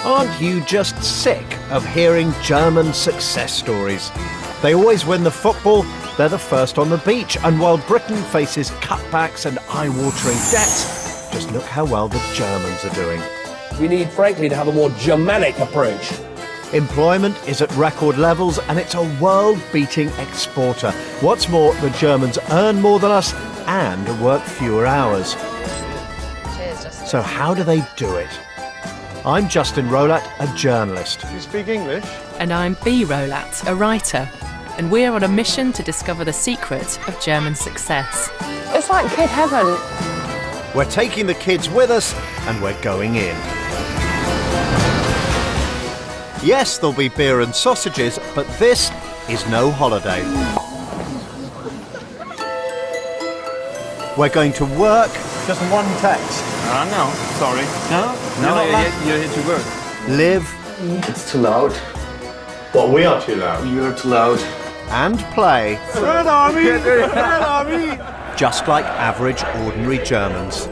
Aren't you just sick of hearing German success stories? They always win the football, they're the first on the beach, and while Britain faces cutbacks and eye-watering debts, just look how well the Germans are doing. We need, frankly, to have a more Germanic approach. Employment is at record levels and it's a world-beating exporter. What's more, the Germans earn more than us and work fewer hours. Cheers, Justin. So how do they do it? I'm Justin Rolat, a journalist. You speak English? And I'm B. Rolat, a writer. And we're on a mission to discover the secret of German success. It's like kid heaven. We're taking the kids with us and we're going in. Yes, there'll be beer and sausages, but this is no holiday. We're going to work. Just one text. No, sorry. No, you're here to work. Live. It's too loud. What, we are too loud? You're too loud. And play. Red Army! Red Army! Just like average, ordinary Germans.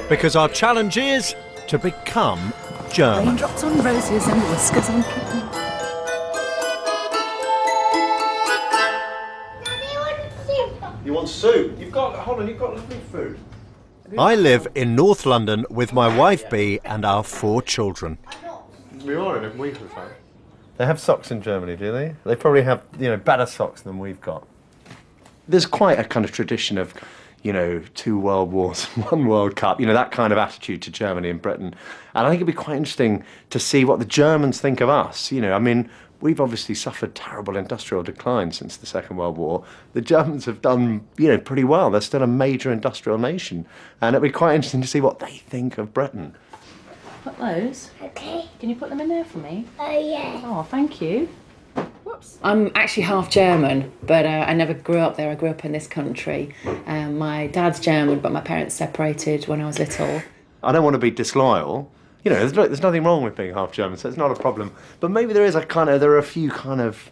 Because our challenge is to become German. Raindrops on roses and whiskers on kittens. You want soup? You've got lovely food. I live in North London with my wife B and our 4 children. We are in a week or so. They have socks in Germany, do they? They probably have, better socks than we've got. There's quite a kind of tradition of, 2 world wars, 1 World Cup, that kind of attitude to Germany and Britain. And I think it'd be quite interesting to see what the Germans think of us. We've obviously suffered terrible industrial decline since the Second World War. The Germans have done, pretty well. They're still a major industrial nation. And it'd be quite interesting to see what they think of Britain. Put those. Okay. Can you put them in there for me? Oh, yeah. Oh, thank you. Whoops. I'm actually half German, but I never grew up there. I grew up in this country. My dad's German, but my parents separated when I was little. I don't want to be disloyal. There's nothing wrong with being half German, so it's not a problem. But maybe there are a few kind of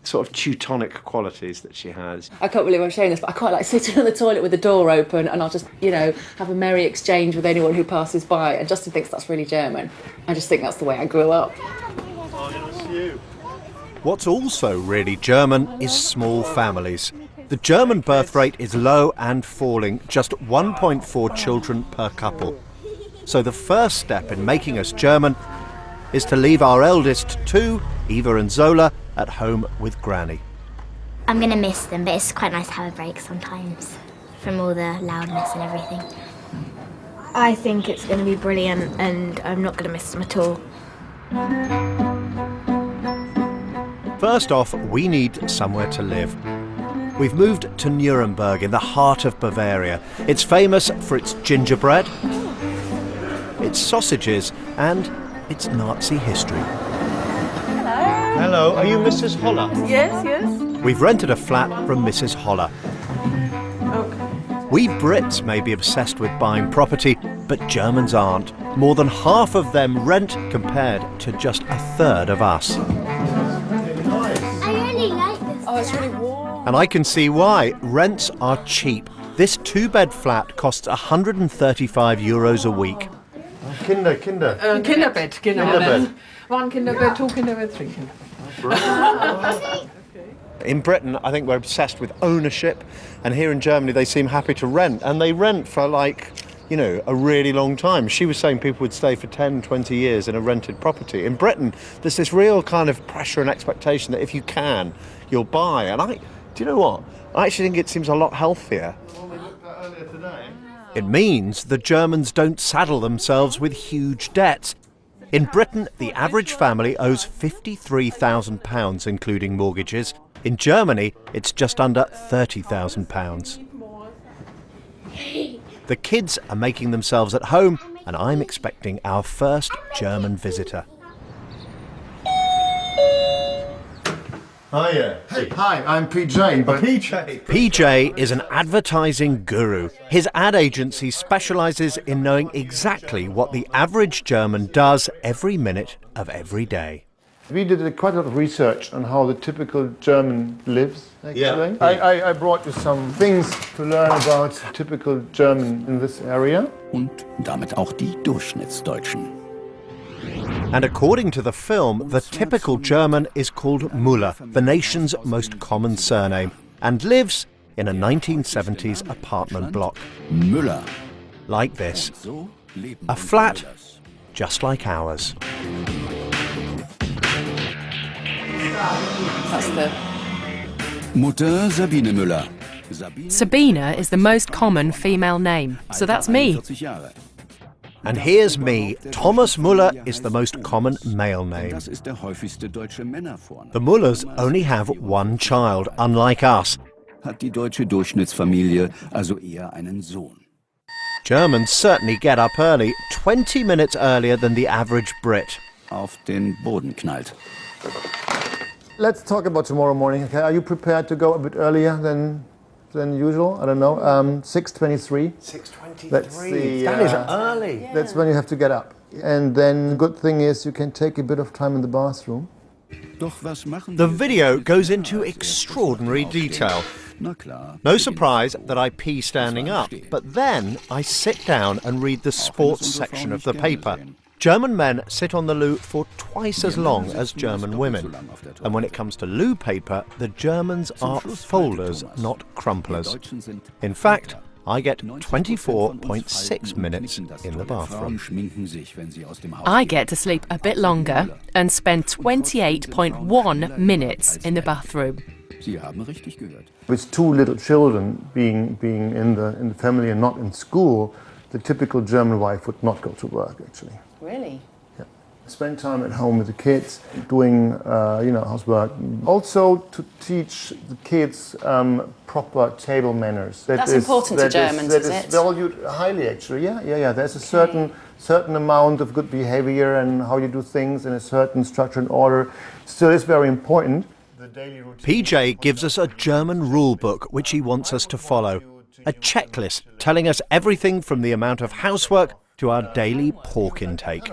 sort of Teutonic qualities that she has. I can't believe I'm sharing this, but I quite like sitting on the toilet with the door open and I'll just, have a merry exchange with anyone who passes by. And Justin thinks that's really German. I just think that's the way I grew up. What's also really German is small families. The German birth rate is low and falling, just 1.4 children per couple. So the first step in making us German is to leave our eldest 2, Eva and Zola, at home with Granny. I'm going to miss them, but it's quite nice to have a break sometimes from all the loudness and everything. I think it's going to be brilliant and I'm not going to miss them at all. First off, we need somewhere to live. We've moved to Nuremberg in the heart of Bavaria. It's famous for its gingerbread, its sausages and its Nazi history. Hello, are you Mrs. Holler? Yes, yes. We've rented a flat from Mrs. Holler. Okay. We Brits may be obsessed with buying property, but Germans aren't. More than half of them rent compared to just a third of us. I really like this. Oh, it's really warm. And I can see why. Rents are cheap. This 2-bed flat costs €135 a week. Kinder. Kinderbett. Kinderbett. 1 Kinderbett, 2 Kinderbett, 3 Kinderbett. In Britain, I think we're obsessed with ownership, and here in Germany they seem happy to rent, and they rent for a really long time. She was saying people would stay for 10, 20 years in a rented property. In Britain, there's this real kind of pressure and expectation that if you can, you'll buy. And do you know what? I actually think it seems a lot healthier. It means the Germans don't saddle themselves with huge debts. In Britain, the average family owes £53,000, including mortgages. In Germany, it's just under £30,000. The kids are making themselves at home, and I'm expecting our first German visitor. Hiya. Hey, hi, I'm PJ. PJ is an advertising guru. His ad agency specialises in knowing exactly what the average German does every minute of every day. We did quite a lot of research on how the typical German lives, actually. Yeah. I brought you some things to learn about typical German in this area. Und damit auch die Durchschnittsdeutschen. And according to the film, the typical German is called Müller, the nation's most common surname, and lives in a 1970s apartment block. Müller. Like this. A flat just like ours. That's the... Mutter Sabine Müller. Sabina is the most common female name, so that's me. And here's me. Thomas Müller is the most common male name. The Müllers only have one child, unlike us. Hat die deutsche Durchschnittsfamilie also eher einen Sohn. Germans certainly get up early, 20 minutes earlier than the average Brit. Auf den Boden knallt. Let's talk about tomorrow morning. Okay, are you prepared to go a bit earlier than usual? I don't know. 6:23. 6:23. That is early. Yeah. That's when you have to get up. And then the good thing is you can take a bit of time in the bathroom. The video goes into extraordinary detail. No surprise that I pee standing up, but then I sit down and read the sports section of the paper. German men sit on the loo for twice as long as German women. And when it comes to loo paper, the Germans are folders, not crumplers. In fact, I get 24.6 minutes in the bathroom. I get to sleep a bit longer and spend 28.1 minutes in the bathroom. With two little children being in the family and not in school, the typical German wife would not go to work, actually. Really? Yeah. Spend time at home with the kids, doing housework. Also to teach the kids proper table manners. That's important to Germans, is it? That is valued highly, actually. Yeah. There's a certain amount of good behavior and how you do things in a certain structure and order. Still is very important. PJ gives us a German rule book which he wants us to follow. A checklist telling us everything from the amount of housework to our daily pork intake.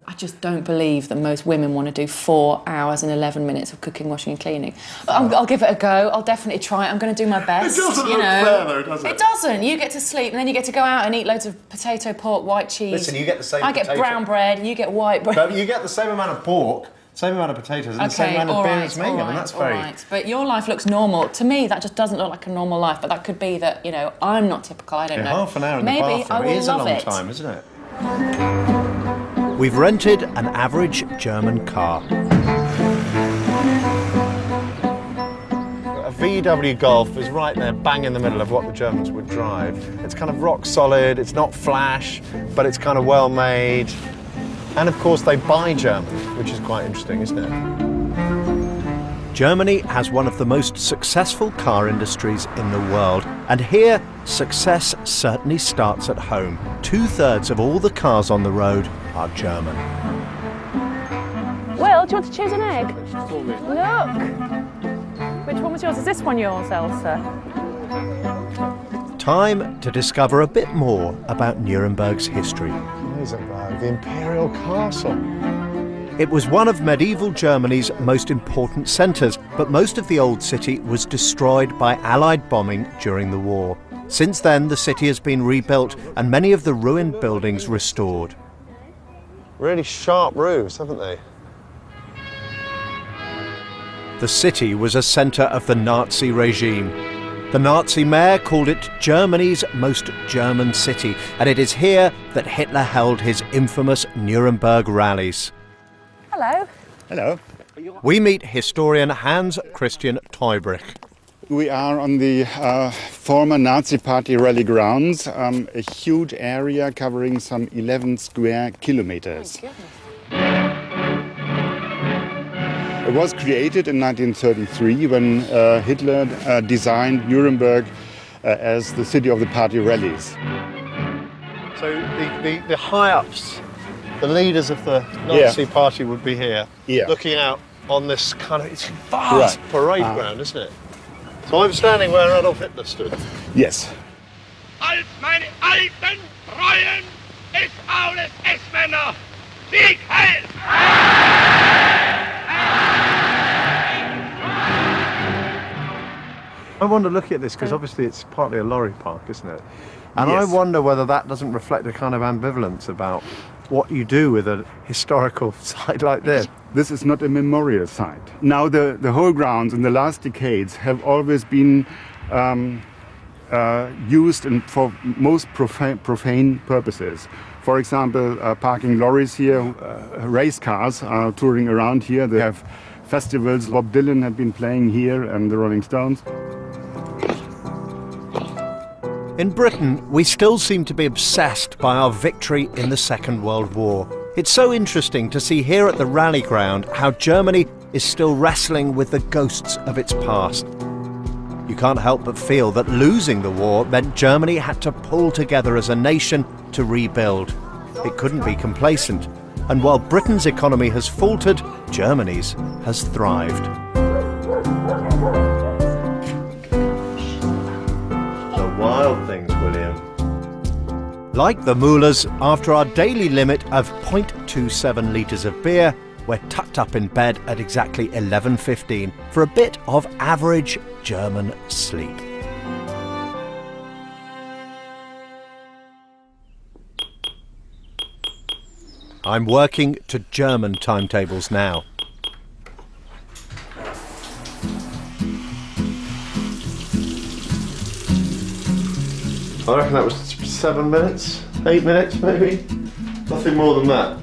I just don't believe that most women want to do 4 hours and 11 minutes of cooking, washing and cleaning. But I'll give it a go. I'll definitely try it. I'm going to do my best. It doesn't look fair though, does it? It doesn't. You get to sleep and then you get to go out and eat loads of potato, pork, white cheese. Listen, you get the same I get brown bread, you get white bread. But you get the same amount of pork, same amount of potatoes, and the same amount of beer as me. I mean, that's very... Right. But your life looks normal. To me, that just doesn't look like a normal life. But that could be that, I'm not typical. I don't know. Half an hour in Maybe the bathroom. I will It is a love long it. time, isn't it? We've rented an average German car. A VW Golf is right there, bang in the middle of what the Germans would drive. It's kind of rock solid, it's not flash, but it's kind of well made. And of course they buy German, which is quite interesting, isn't it? Germany has one of the most successful car industries in the world, and here success certainly starts at home. 2/3 of all the cars on the road are German. Will, do you want to choose an egg? Look! Which one was yours? Is this one yours, Elsa? Time to discover a bit more about Nuremberg's history. Eisenberg, the Imperial Castle. It was one of medieval Germany's most important centres, but most of the old city was destroyed by Allied bombing during the war. Since then, the city has been rebuilt and many of the ruined buildings restored. Really sharp roofs, haven't they? The city was a centre of the Nazi regime. The Nazi mayor called it Germany's most German city, and it is here that Hitler held his infamous Nuremberg rallies. Hello. Hello. We meet historian Hans Christian Teubrich. We are on the former Nazi Party rally grounds, a huge area covering some 11 square kilometers. It was created in 1933 when Hitler designed Nuremberg as the city of the party rallies. So the high-ups, the leaders of the Nazi party would be here, looking out on this kind of, it's vast parade ground, isn't it? So I'm standing where Adolf Hitler stood. Yes. Als meine alten Treuen ist Aules S-Männer, Sieg heil! I wonder, looking at this, because obviously it's partly a lorry park, isn't it? And I wonder whether that doesn't reflect a kind of ambivalence about what you do with a historical site like this. This is not a memorial site. Now the whole grounds in the last decades have always been used for most profane purposes. For example, parking lorries here, race cars are touring around here. They have festivals. Bob Dylan had been playing here and the Rolling Stones. In Britain, we still seem to be obsessed by our victory in the Second World War. It's so interesting to see here at the rally ground how Germany is still wrestling with the ghosts of its past. You can't help but feel that losing the war meant Germany had to pull together as a nation to rebuild. It couldn't be complacent. And while Britain's economy has faltered, Germany's has thrived. Wild things, William. Like the Mullers, after our daily limit of 0.27 litres of beer, we're tucked up in bed at exactly 11:15 for a bit of average German sleep. I'm working to German timetables now. I reckon that was 7 minutes, 8 minutes maybe. Nothing more than that.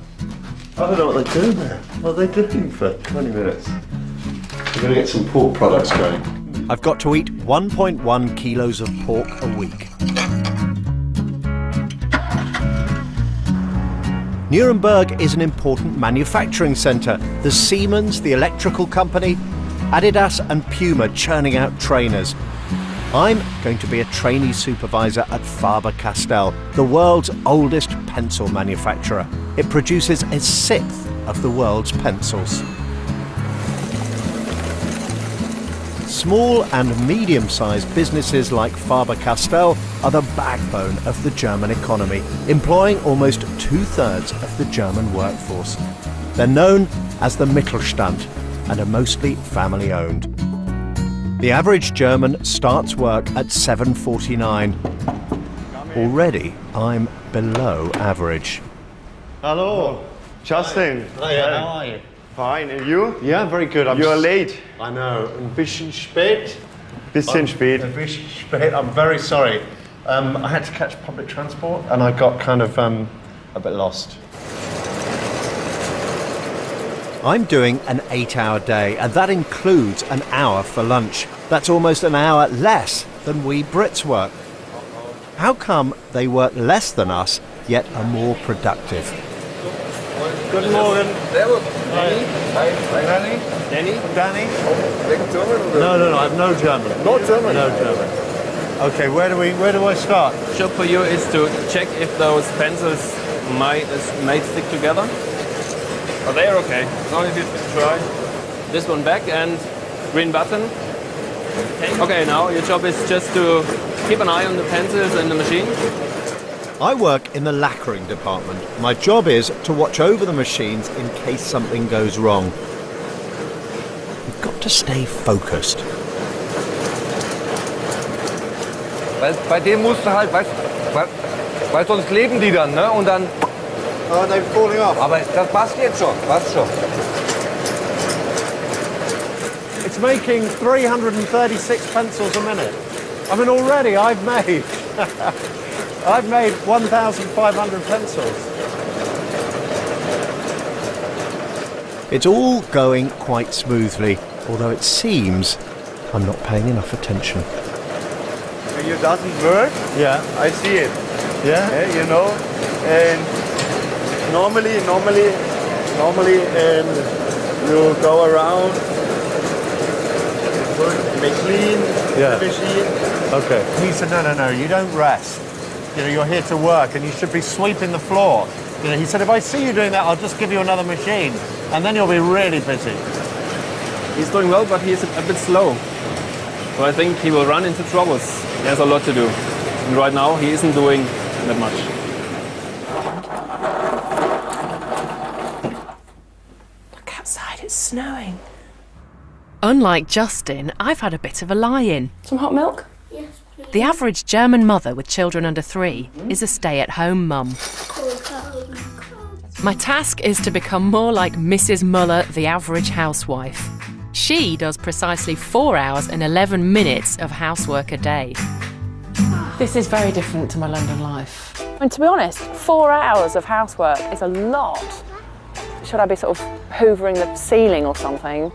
I don't know what they're doing there. What are they doing for 20 minutes? We're going to get some pork products going. I've got to eat 1.1 kilos of pork a week. Nuremberg is an important manufacturing centre. There's Siemens, the electrical company, Adidas and Puma churning out trainers. I'm going to be a trainee supervisor at Faber-Castell, the world's oldest pencil manufacturer. It produces a sixth of the world's pencils. Small and medium-sized businesses like Faber-Castell are the backbone of the German economy, employing almost 2/3 of the German workforce. They're known as the Mittelstand and are mostly family-owned. The average German starts work at 7:49. Already, I'm below average. Hello, Justin. Hi, how are you? Fine, and you? Yeah, very good. You're late. I know. Ein bisschen spät. Bisschen spät. Ein bisschen spät. I'm very sorry. I had to catch public transport and I got kind of a bit lost. I'm doing an 8-hour day, and that includes an hour for lunch. That's almost an hour less than we Brits work. How come they work less than us, yet are more productive? Guten Morgen. Servus. Hi. Hi. Danny? Danny? Danny? Speaking German? No, I have no German. No German? No German. Okay, where do I start? Job for you is to check if those pencils might stick together. Oh, they're okay. As long as you try. This one back and green button. Okay, now your job is just to keep an eye on the pencils and the machine. I work in the lacquering department. My job is to watch over the machines in case something goes wrong. You've got to stay focused. Weil bei dem musst du halt, weil sonst leben die dann, ne? Und dann... Oh, they're falling off. Aber das passt jetzt schon, passt schon. It's making 336 pencils a minute. I mean, already I've made 1,500 pencils. It's all going quite smoothly, although it seems I'm not paying enough attention. It doesn't work? Yeah. I see it. Yeah? You know, and normally, you go around, clean the machine. Okay. He said, no, you don't rest. You know, you're here to work and you should be sweeping the floor. You know, he said, if I see you doing that, I'll just give you another machine and then you'll be really busy. He's doing well, but he's a bit slow. So I think he will run into troubles. He has a lot to do. And right now, he isn't doing that much. Look outside, it's snowing. Unlike Justin, I've had a bit of a lie-in. Some hot milk? Yes, please. The average German mother with children under 3 is a stay-at-home mum. My task is to become more like Mrs. Muller, the average housewife. She does precisely 4 hours and 11 minutes of housework a day. This is very different to my London life. And to be honest, 4 hours of housework is a lot. Should I be sort of hoovering the ceiling or something?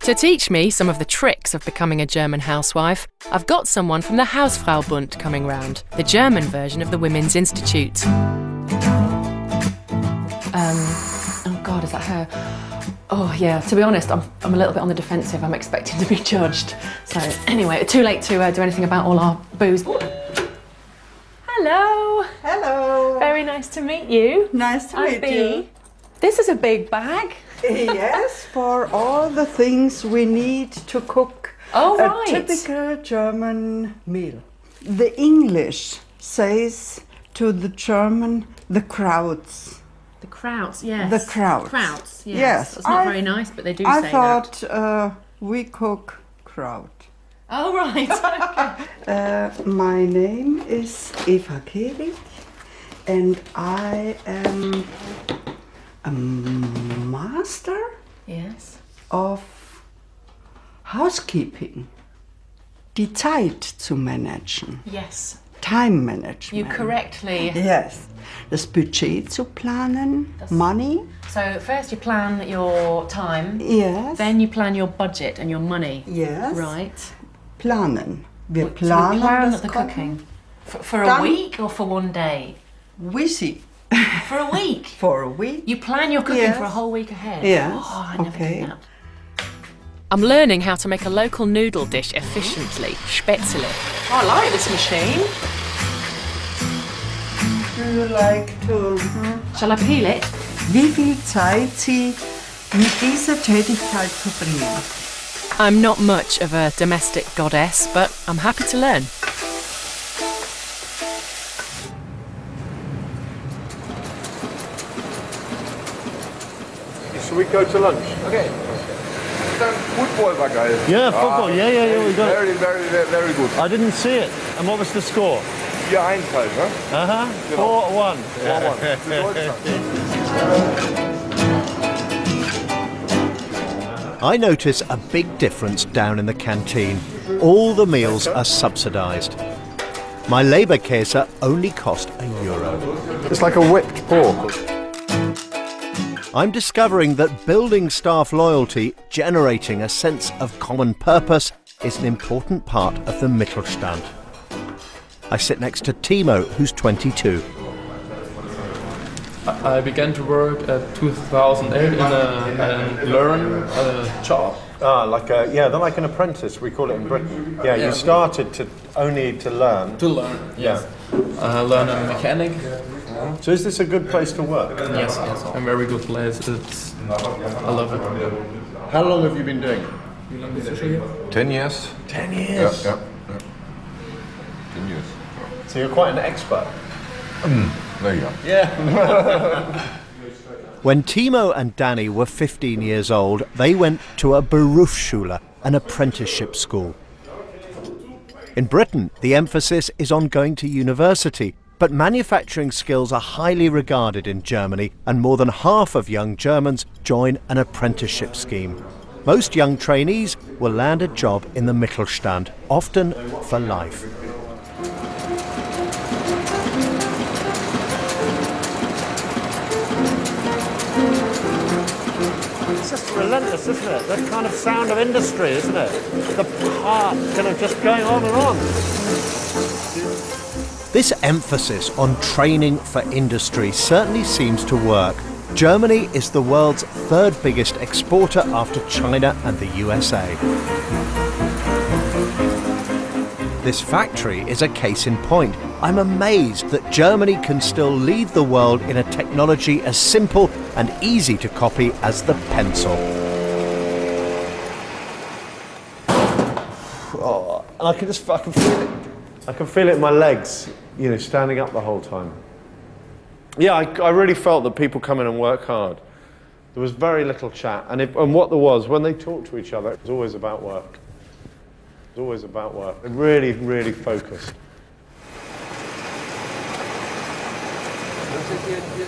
To teach me some of the tricks of becoming a German housewife, I've got someone from the Hausfraubund coming round, the German version of the Women's Institute. Oh God, is that her? Oh yeah, to be honest, I'm a little bit on the defensive. I'm expecting to be judged. So anyway, too late to do anything about all our booze. Hello. Hello. Very nice to meet you. Nice to meet Bea. you. This is a big bag. Yes, for all the things we need to cook Oh, a right. typical German meal. The English says to the German, the Krauts. The Krauts, yes. The Krauts. Krauts, yes. Yes. That's not very nice, but they do I say thought that. we cook kraut. Oh, right. Okay. My name is Eva Kevik, and I am a master Yes. of housekeeping. Die Zeit zu managen. Yes. Time management. You correctly. Yes. Das Budget zu planen, money. So first you plan your time. Yes. Then you plan your budget and your money. Yes. Right. Planen. Wir So planen we plan das the Kochen. cooking. For a Dann- week or for one day? Wisi. For a week? For a week. You plan your cooking Yes. for a whole week ahead? Yes. Oh, I never Okay. did that. I'm learning how to make a local noodle dish efficiently, Spätzle. Oh, I like this machine. Do you like to... Shall I peel it? Wie viel Zeit Sie mit dieser Tätigkeit verbringen? I'm not much of a domestic goddess, but I'm happy to learn. Shall we go to lunch? Okay. Football war geil. Yeah, football. Yeah, we got Very, it. very, very, very good. I didn't see it. And what was the score? 4-1 halt, ne? Uh-huh. Genau. 4-1. 4-1. Für Deutschland. I notice a big difference down in the canteen. All the meals are subsidised. My Leberkäse only cost €1. It's like a whipped pork. I'm discovering that building staff loyalty, generating a sense of common purpose, is an important part of the Mittelstand. I sit next to Timo, who's 22. I began to work at 2008 in a learn job. Ah, they're like an apprentice, we call it in Britain. Yeah, you started to learn. To learn, yes. Learn a mechanic. So is this a good place to work? Yes, a very good place. I love it. How long have you been doing it? Wie lange bist du schon hier? 10 years. 10 years? Yeah. 10 years. So you're quite an expert. There you go. Yeah. When Timo and Danny were 15 years old, they went to a Berufsschule, an apprenticeship school. In Britain, the emphasis is on going to university, but manufacturing skills are highly regarded in Germany, and more than half of young Germans join an apprenticeship scheme. Most young trainees will land a job in the Mittelstand, often for life. It's just relentless, isn't it? That kind of sound of industry, isn't it? The part kind of just going on and on. This emphasis on training for industry certainly seems to work. Germany is the world's third biggest exporter after China and the USA. This factory is a case in point. I'm amazed that Germany can still lead the world in a technology as simple and easy to copy as the pencil. Oh, and I can feel it. I can feel it in my legs, standing up the whole time. Yeah, I really felt that people come in and work hard. There was very little chat, and what there was, when they talked to each other, it was always about work. It was always about work. Really, really focused.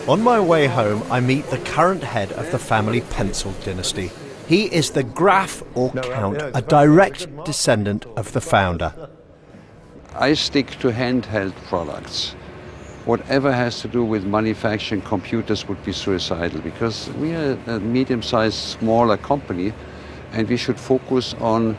On my way home, I meet the current head of the family pencil dynasty. He is the Graf or Count, a direct descendant of the founder. I stick to handheld products. Whatever has to do with manufacturing computers would be suicidal, because we are a medium-sized, smaller company, and we should focus on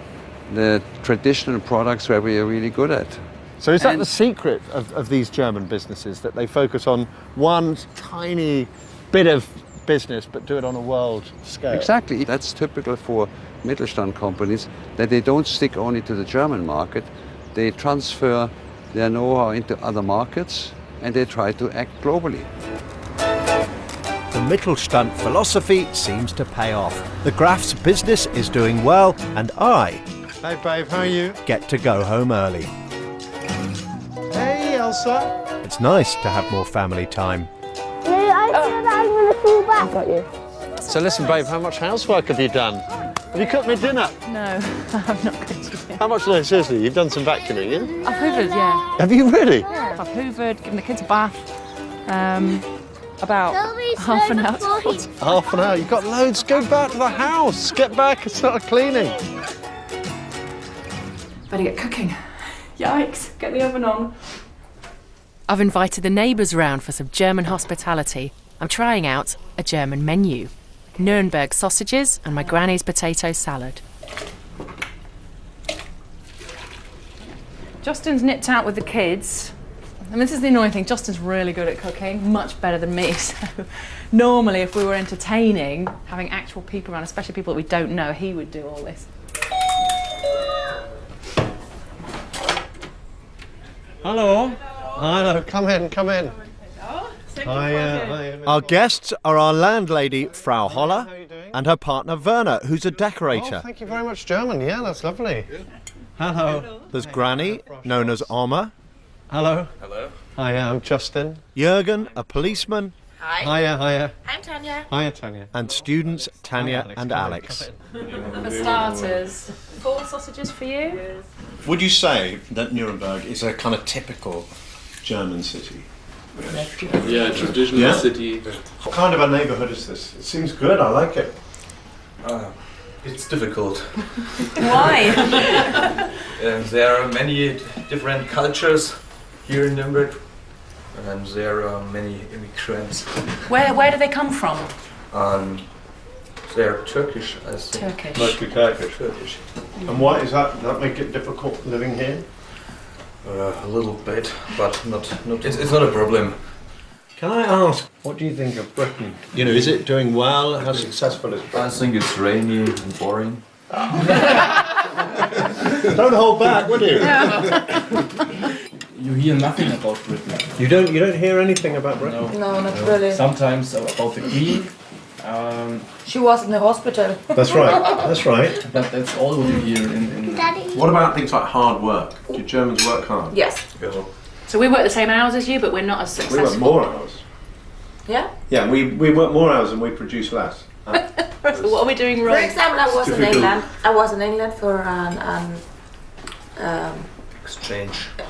the traditional products where we are really good at. So is that the secret of these German businesses, that they focus on one tiny bit of business but do it on a world scale? Exactly. That's typical for Mittelstand companies, that they don't stick only to the German market. They transfer their know-how into other markets and they try to act globally. The Mittelstand philosophy seems to pay off. The Graf's business is doing well, and I, hey babe, how are you? Get to go home early. Hey Elsa. It's nice to have more family time. I've got you. So listen babe, how much housework have you done? Have you cooked me dinner? No, I'm not good to do. How much? No, seriously, you've done some vacuuming, yeah? I've hoovered, yeah. Have you really? Yeah. I've hoovered, given the kids a bath. About half an hour. Half an hour? You've got loads. Go back to the house. Get back and start cleaning. Better get cooking. Yikes, get the oven on. I've invited the neighbours round for some German hospitality. I'm trying out a German menu. Nuremberg sausages and my granny's potato salad. Justin's nipped out with the kids. And this is the annoying thing, Justin's really good at cooking, much better than me. So normally if we were entertaining, having actual people around, especially people that we don't know, he would do all this. Hello. Hello, come in, come in. Hi. Our guests are our landlady, Frau Holler, and her partner, Werner, who's a decorator. Oh, thank you very much, German. Yeah, that's lovely. Hello. There's Granny, known as Oma. Hello. Hello. Hi, I'm Justin. Jürgen, a policeman. Hi. Hiya. I'm Tanya. Hiya, Tanya. And students, Tanya and Alex. For starters, 4 sausages for you. Would you say that Nuremberg is a kind of typical German city? Yeah, traditional city. What kind of a neighbourhood is this? It seems good, I like it. It's difficult. Why? There are many different cultures here in Nuremberg, and there are many immigrants. Where do they come from? They're Turkish, I think. Turkish. Mostly Turkish. And why is that? Does that make it difficult living here? A little bit, but not. It's not a problem. Can I ask, what do you think of Britain? You know, is it doing well? How successful is Britain? I think it's rainy and boring. Don't hold back, would you? You hear nothing about Britain. You don't hear anything about Britain? No, not really. Sometimes about the Queen. She was in the hospital. That's right. That's right. But that's all what you hear in What about things like hard work? Do Germans work hard? Yes. So we work the same hours as you, but we're not as successful. We work more hours. Yeah? Yeah, we work more hours and we produce less. So what are we doing wrong? For example, I was in England. I was in England for an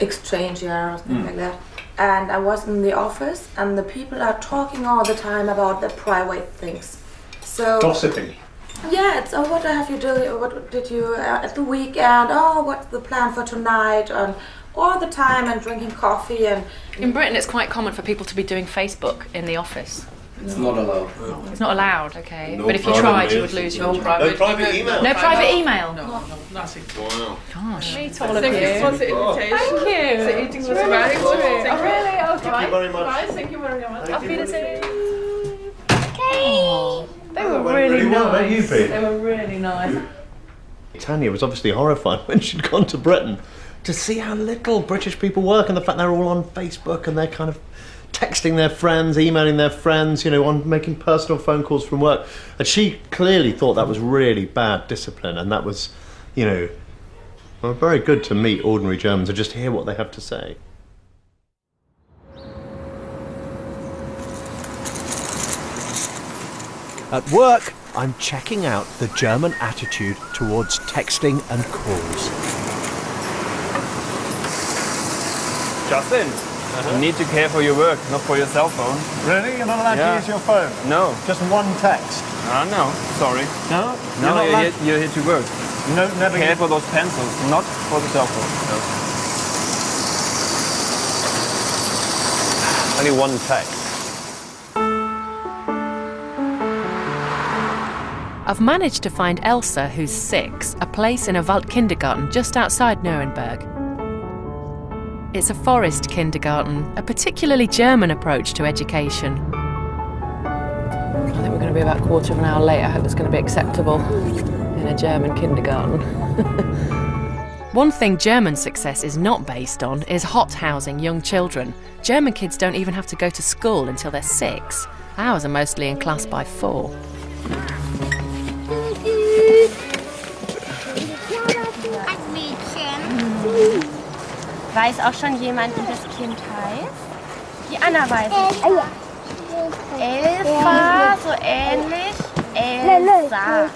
exchange year or something like that. And I was in the office, and the people are talking all the time about the private things. So gossiping. yeah, it's what have you do? What did you at the weekend? Oh, what's the plan for tonight? And all the time, and drinking coffee. And in Britain, it's quite common for people to be doing Facebook in the office. It's not allowed. It's not allowed, okay. No but if you tried, you would lose your No private email. No private email. No, nothing. Wow. Gosh. Meet all of you. Thank you for the invitation. Thank you. The eating was very good. Oh, really? Oh, Thank you very much. Bye. Thank you very much. Auf Wiedersehen. Okay. They were went really really well, nice. don't you, Pete? They were really nice. Tanya was obviously horrified when she'd gone to Britain to see how little British people work and the fact they're all on Facebook and they're kind of texting their friends, emailing their friends, you know, on making personal phone calls from work. And she clearly thought that was really bad discipline, and that was, you know, well, very good to meet ordinary Germans and just hear what they have to say. At work, I'm checking out the German attitude towards texting and calls. Justin, You need to care for your work, not for your cell phone. Really? You're not allowed to use your phone? No. Just one text? No, sorry. No? No, you're here to work. No, never care for those pencils, not for the cell phone. No. Only one text. I've managed to find Elsa, who's 6, a place in a Wald kindergarten just outside Nuremberg. It's a forest kindergarten, a particularly German approach to education. I think we're going to be about a quarter of an hour late. I hope it's going to be acceptable in a German kindergarten. One thing German success is not based on is hot housing young children. German kids don't even have to go to school until they're 6. Ours are mostly in class by 4. Weiß auch schon jemand, wie das Kind heißt? Die Anna weiß es. Elfa, so ähnlich. Elsa.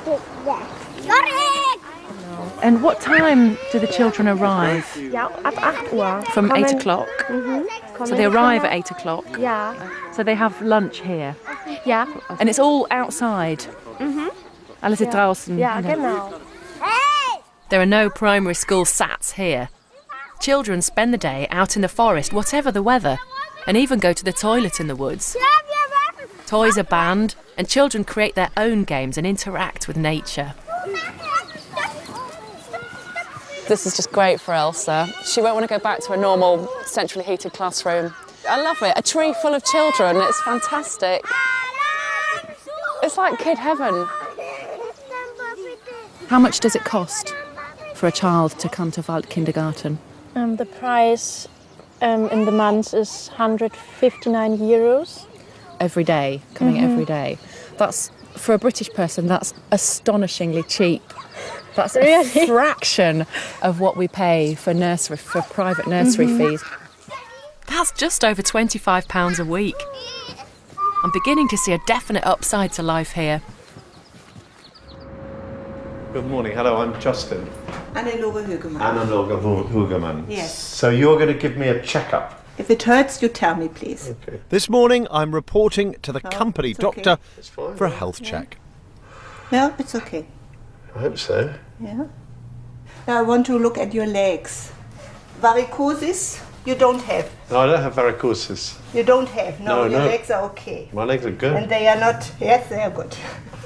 And what time do the children arrive? Ja, ab 8 Uhr. From 8 o'clock? So they arrive at 8 o'clock? Ja. So they have lunch here? Ja. And it's all outside? Alles ist draußen? Ja, genau. There are no primary school SATs here. Children spend the day out in the forest, whatever the weather, and even go to the toilet in the woods. Toys are banned, and children create their own games and interact with nature. This is just great for Elsa. She won't want to go back to a normal, centrally heated classroom. I love it. A tree full of children. It's fantastic. It's like kid heaven. How much does it cost for a child to come to Wald kindergarten? The price in the month is 159 euros. Every day, coming every day. That's, for a British person, that's astonishingly cheap. That's a fraction of what we pay for private nursery fees. That's just over £25 a week. I'm beginning to see a definite upside to life here. Good morning. Hello, I'm Justin. Anne-Lore Hugemann. Anne-Lore Hugemann. Yes. So you're going to give me a checkup. If it hurts, you tell me, please. Okay. This morning, I'm reporting to the company doctor for a health check. Yeah, it's okay. I hope so. Yeah. Now I want to look at your legs. Varicosis, you don't have. No, I don't have varicosis. You don't have. No, your no. legs are okay. My legs are good. And they are not. Yes, they are good.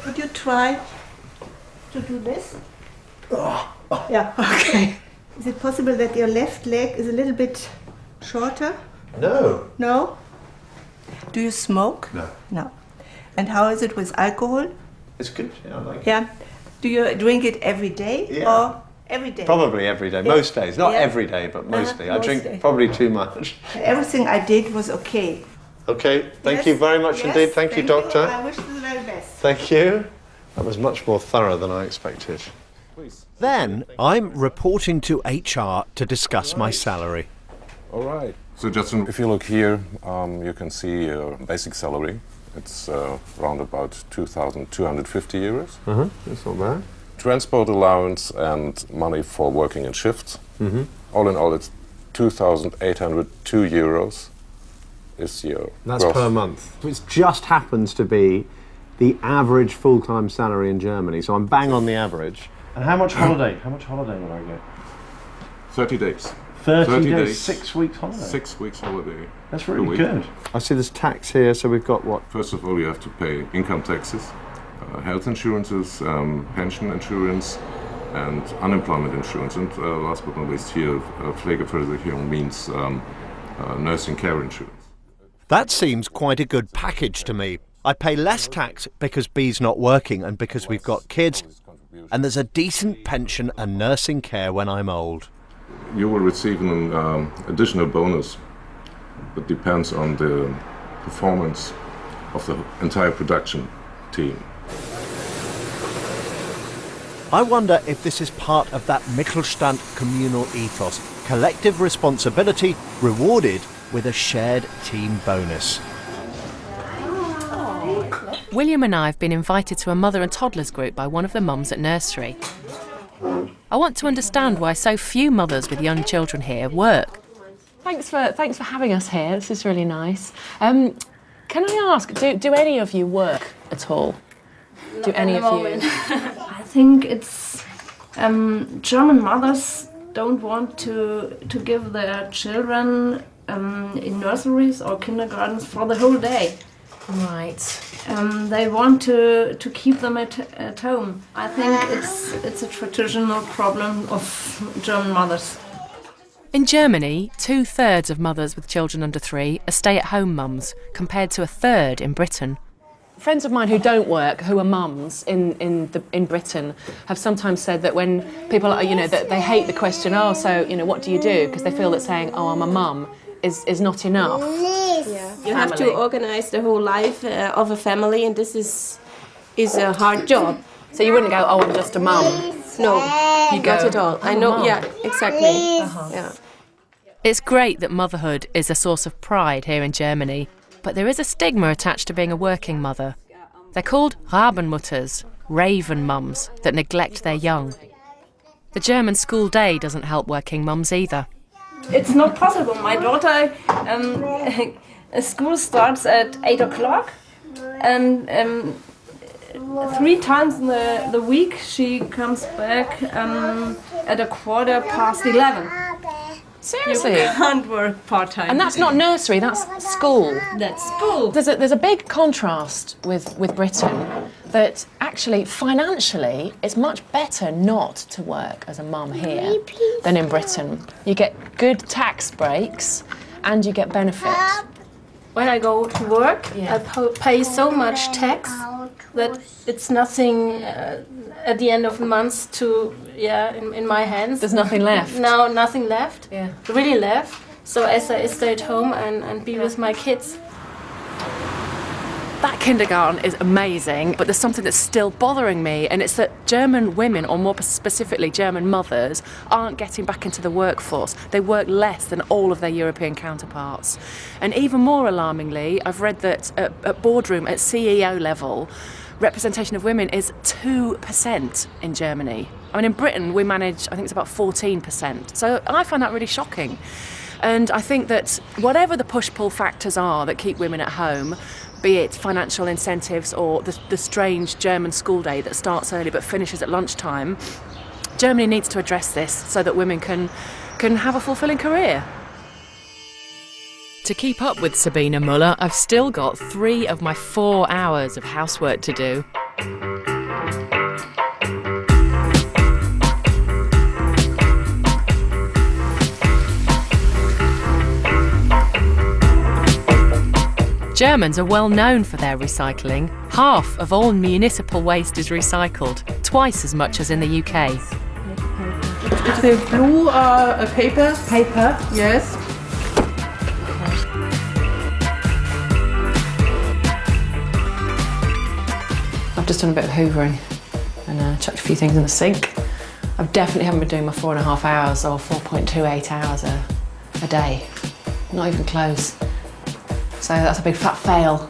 Would you try to do this? Yeah, okay. Is it possible that your left leg is a little bit shorter? No. No? Do you smoke? No. No. And how is it with alcohol? It's good. Yeah, I like it. Yeah. Do you drink it every day or every day? Probably every day. Yeah. Most days. Not Yeah. every day, but mostly. I most drink days. probably too much. Everything I did was okay. Okay. Thank Yes, you very much yes, indeed. Thank you, doctor. I wish you the very best. Thank you. That was much more thorough than I expected. Then I'm reporting to HR to discuss my salary. All right. So Justin, if you look here, you can see your basic salary. It's around about 2,250 euros. That's not bad. Transport allowance and money for working in shifts. All in all, it's 2,802 euros is your That's gross. per month. It just happens to be the average full-time salary in Germany, so I'm bang on the average. And how much holiday? How much holiday would I get? 30 days. 30 days. 6 weeks holiday. 6 weeks holiday. That's per really week. good. I see there's tax here, so we've got what? First of all, you have to pay income taxes, health insurances, pension insurance, and unemployment insurance. And last but not least here, Pflegeversicherung means nursing care insurance. That seems quite a good package to me. I pay less tax because B's not working and because we've got kids, and there's a decent pension and nursing care when I'm old. You will receive an additional bonus that depends on the performance of the entire production team. I wonder if this is part of that Mittelstand communal ethos, collective responsibility rewarded with a shared team bonus. William and I have been invited to a mother and toddlers group by one of the mums at nursery. I want to understand why so few mothers with young children here work. Thanks for having us here. This is really nice. Can I ask, do any of you work at all? Do any of you? I think it's German mothers don't want to give their children in nurseries or kindergartens for the whole day. Right. They want to keep them at home. I think it's a traditional problem of German mothers. In Germany, 2/3 of mothers with children under 3 are stay-at-home mums, compared to 1/3 in Britain. Friends of mine who don't work, who are mums in Britain, have sometimes said that when people are, that they hate the question, oh, so, what do you do? Because they feel that saying, oh, I'm a mum is not enough. Yeah. You have to organize the whole life of a family, and this is a hard job. So you wouldn't go, oh, I'm just a mum? No, you go, not at all. I know, yeah, exactly. Yeah. It's great that motherhood is a source of pride here in Germany, but there is a stigma attached to being a working mother. They're called Rabenmutters, raven mums, that neglect their young. The German school day doesn't help working mums either. It's not possible. My daughter, school starts at 8 o'clock, and 3 times in the week she comes back at 11:15. Seriously? You can't work part-time. And that's not nursery, that's school. That's school. There's a big contrast with Britain, that actually financially it's much better not to work as a mum here than in Britain. You get good tax breaks and you get benefits. When I go to work, I pay so much tax that it's nothing at the end of the month in my hands. There's nothing left? No, nothing left. Yeah. Really left. So as I stay at home and be with my kids. That kindergarten is amazing, but there's something that's still bothering me, and it's that German women, or more specifically German mothers, aren't getting back into the workforce. They work less than all of their European counterparts. And even more alarmingly, I've read that at boardroom, at CEO level, representation of women is 2% in Germany. I mean, in Britain, we manage, I think it's about 14%. So I find that really shocking. And I think that whatever the push-pull factors are that keep women at home, be it financial incentives or the strange German school day that starts early but finishes at lunchtime, Germany needs to address this so that women can have a fulfilling career. To keep up with Sabine Muller, I've still got 3 of my 4 hours of housework to do. Germans are well known for their recycling. Half of all municipal waste is recycled, twice as much as in the UK. Is the blue a paper? Paper? Yes. I've just done a bit of hoovering and chucked a few things in the sink. I definitely haven't been doing my 4.5 hours or 4.28 hours a day. Not even close. So that's a big fat fail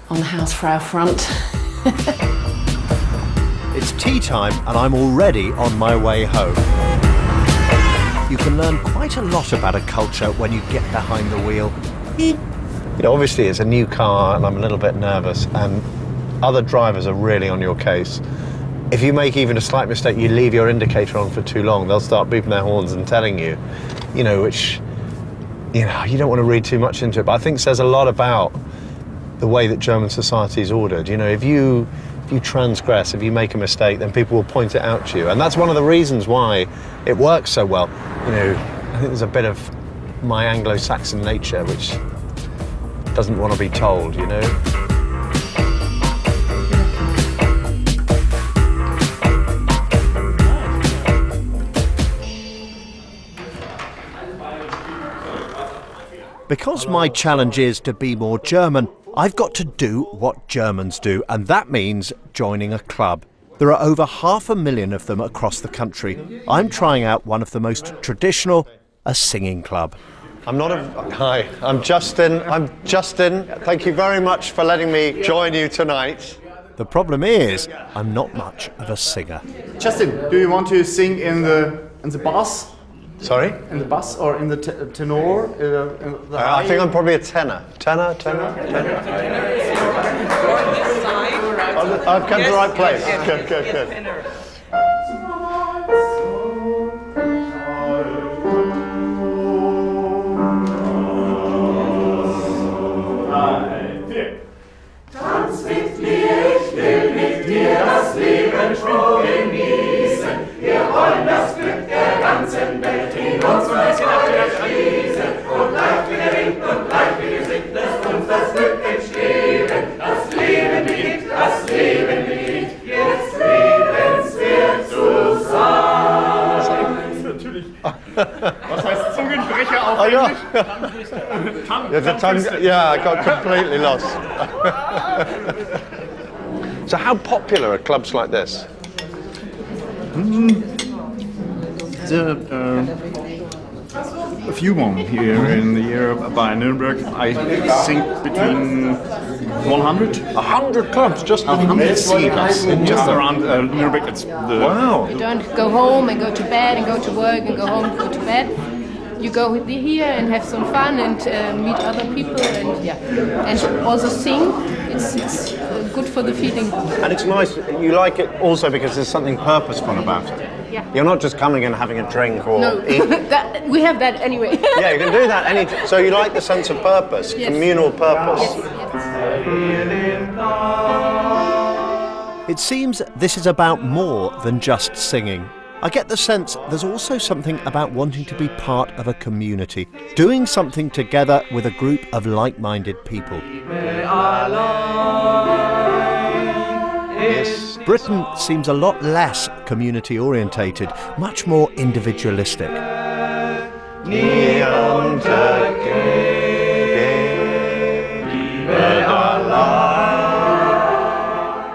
on the Hausfrau front. It's tea time and I'm already on my way home. You can learn quite a lot about a culture when you get behind the wheel. Obviously it's a new car and I'm a little bit nervous, and other drivers are really on your case. If you make even a slight mistake, you leave your indicator on for too long, they'll start beeping their horns and telling you, which, you don't want to read too much into it, but I think says a lot about the way that German society is ordered. If you transgress, if you make a mistake, then people will point it out to you. And that's one of the reasons why it works so well. I think there's a bit of my Anglo-Saxon nature which doesn't want to be told, Because my challenge is to be more German, I've got to do what Germans do, and that means joining a club. There are over 500,000 of them across the country. I'm trying out one of the most traditional, a singing club. Hi, I'm Justin. Thank you very much for letting me join you tonight. The problem is, I'm not much of a singer. Justin, do you want to sing in the bass? Sorry? In the bass or in the tenor? I think I'm probably a tenor. Tenor. I've come to the right place. Good. Tanz mit mir, ich will mit dir das Leben froh genießen. Wir wollen das Glück der ganzen Welt in unseres Herzens schließen. Und leicht wie der Wind und leicht wie die Sicht lässt uns das Glück entstehen. Das Leben beginnt, jetzt lebenswert zu sein. Natürlich. Was heißt Zungenbrecher auf Englisch? Yeah, I got completely lost. So how popular are clubs like this? A few more here in the year by Nuremberg. I think between 100. 100 clubs just 100 seats just around Nuremberg. It's wow. You don't go home and go to bed and go to work and go home and go to bed. You go here and have some fun and meet other people and also sing. It's good for the feeling. And it's nice, you like it also because there's something purposeful about it. Yeah. You're not just coming and having a drink or eat. We have that anyway. Yeah, you can do that. So you like the sense of purpose, yes. Communal purpose. Yes. It seems this is about more than just singing. I get the sense there's also something about wanting to be part of a community, doing something together with a group of like-minded people. Yes. Britain seems a lot less community-orientated, much more individualistic.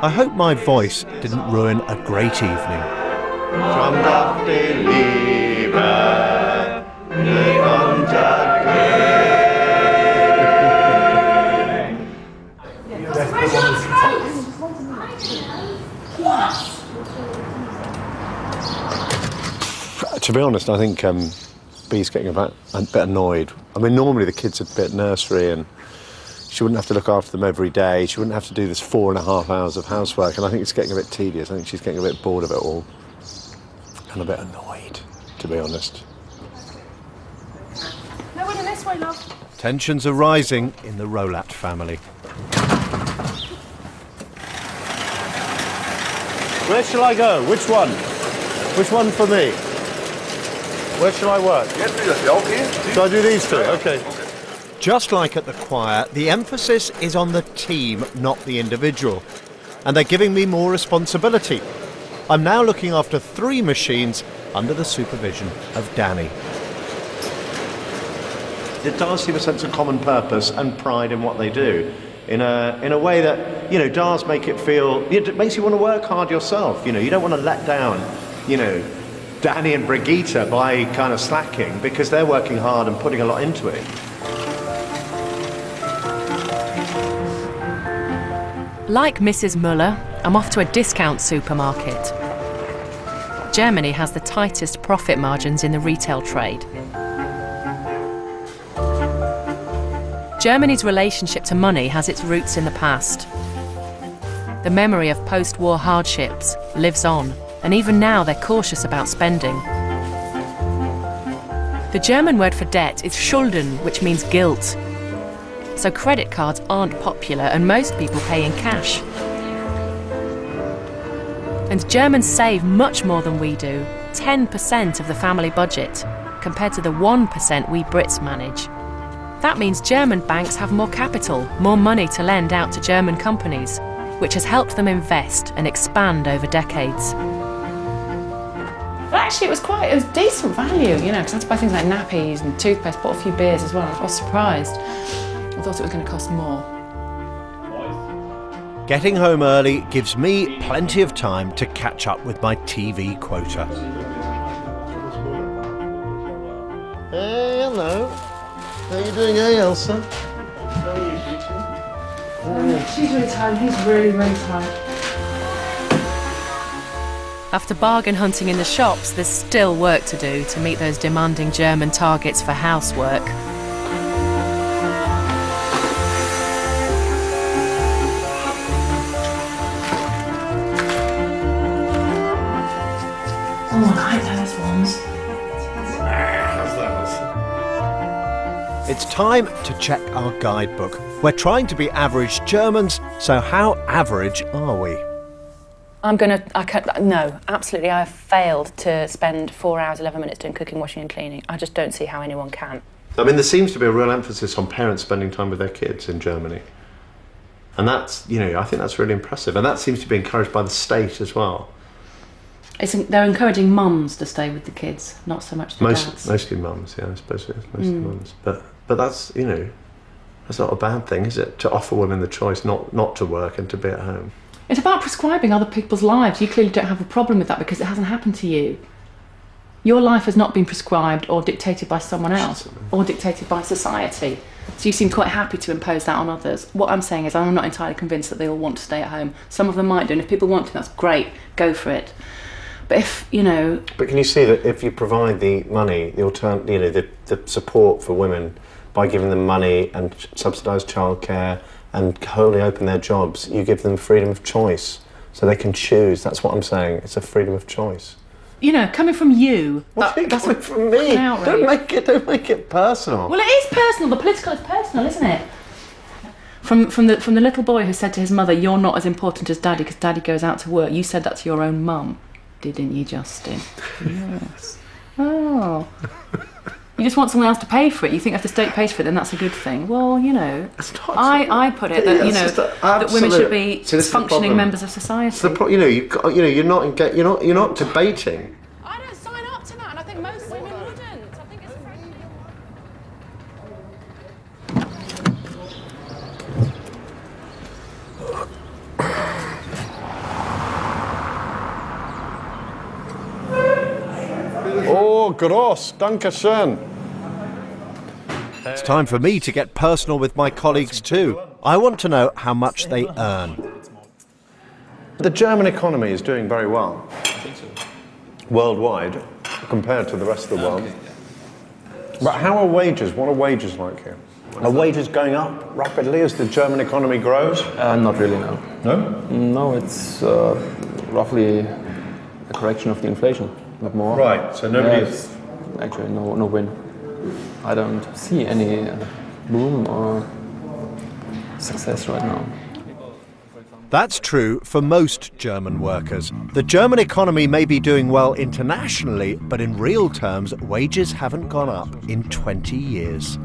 I hope my voice didn't ruin a great evening. To be honest, I think Bee's getting a bit annoyed. I mean, normally the kids would be at nursery and she wouldn't have to look after them every day. She wouldn't have to do this 4.5 hours of housework, and I think it's getting a bit tedious. I think she's getting a bit bored of it all. And a bit annoyed, to be honest. No one in this way, love. Tensions are rising in the Rolat family. Where shall I go? Which one? Which one for me? Where shall I work? Shall I do these two? Okay. Just like at the choir, the emphasis is on the team, not the individual. And they're giving me more responsibility. I'm now looking after 3 machines under the supervision of Danny. It does seem a sense of common purpose and pride in what they do. In a way that, does make it feel, it makes you want to work hard yourself. You don't want to let down, Danny and Brigitte by kind of slacking, because they're working hard and putting a lot into it. Like Mrs. Müller, I'm off to a discount supermarket. Germany has the tightest profit margins in the retail trade. Germany's relationship to money has its roots in the past. The memory of post-war hardships lives on, and even now they're cautious about spending. The German word for debt is Schulden, which means guilt. So credit cards aren't popular and most people pay in cash. And Germans save much more than we do, 10% of the family budget, compared to the 1% we Brits manage. That means German banks have more capital, more money to lend out to German companies, which has helped them invest and expand over decades. But actually it was decent value, because I had to buy things like nappies and toothpaste, bought a few beers as well. I was surprised. I thought it was going to cost more. Getting home early gives me plenty of time to catch up with my TV quota. Hey, hello. How are you doing, Elsa? How are you, She's really tired. He's really, really tired. After bargain hunting in the shops, there's still work to do to meet those demanding German targets for housework. Oh, I like those ones. It's time to check our guidebook. We're trying to be average Germans, so how average are we? No, absolutely. I have failed to spend 4 hours, 11 minutes doing cooking, washing and cleaning. I just don't see how anyone can. I mean, there seems to be a real emphasis on parents spending time with their kids in Germany. And that's, I think that's really impressive. And that seems to be encouraged by the state as well. They're encouraging mums to stay with the kids, not so much the dads. Mostly mums, yeah, I suppose it is mostly mums. But that's, that's not a bad thing, is it? To offer women the choice not to work and to be at home. It's about prescribing other people's lives. You clearly don't have a problem with that because it hasn't happened to you. Your life has not been prescribed or dictated by someone else or dictated by society. So you seem quite happy to impose that on others. What I'm saying is I'm not entirely convinced that they all want to stay at home. Some of them might do, and if people want to, that's great, go for it. But if, But can you see that if you provide the money, the support for women by giving them money and subsidised childcare and wholly open their jobs, you give them freedom of choice so they can choose. That's what I'm saying. It's a freedom of choice. Coming from you, that's coming from me. Don't make it personal. Well, it is personal. The political is personal, isn't it? From the little boy who said to his mother, "You're not as important as Daddy because Daddy goes out to work." You said that to your own mum, didn't you, Justin? Yes. Oh. You just want someone else to pay for it. You think if the state pays for it, then that's a good thing. Well, I put it that that women should be functioning members of society. You're not debating. I don't sign up to that, and I think most women wouldn't. I think it's... Oh, gross, danke schön. It's time for me to get personal with my colleagues too. I want to know how much they earn. The German economy is doing very well. Worldwide, compared to the rest of the world. But how are wages? What are wages like here? Are wages going up rapidly as the German economy grows? Not really, no. No? No, it's roughly a correction of the inflation, not more. Right, so nobody's... Actually, no win. I don't see any boom or success right now. That's true for most German workers. The German economy may be doing well internationally, but in real terms, wages haven't gone up in 20 years.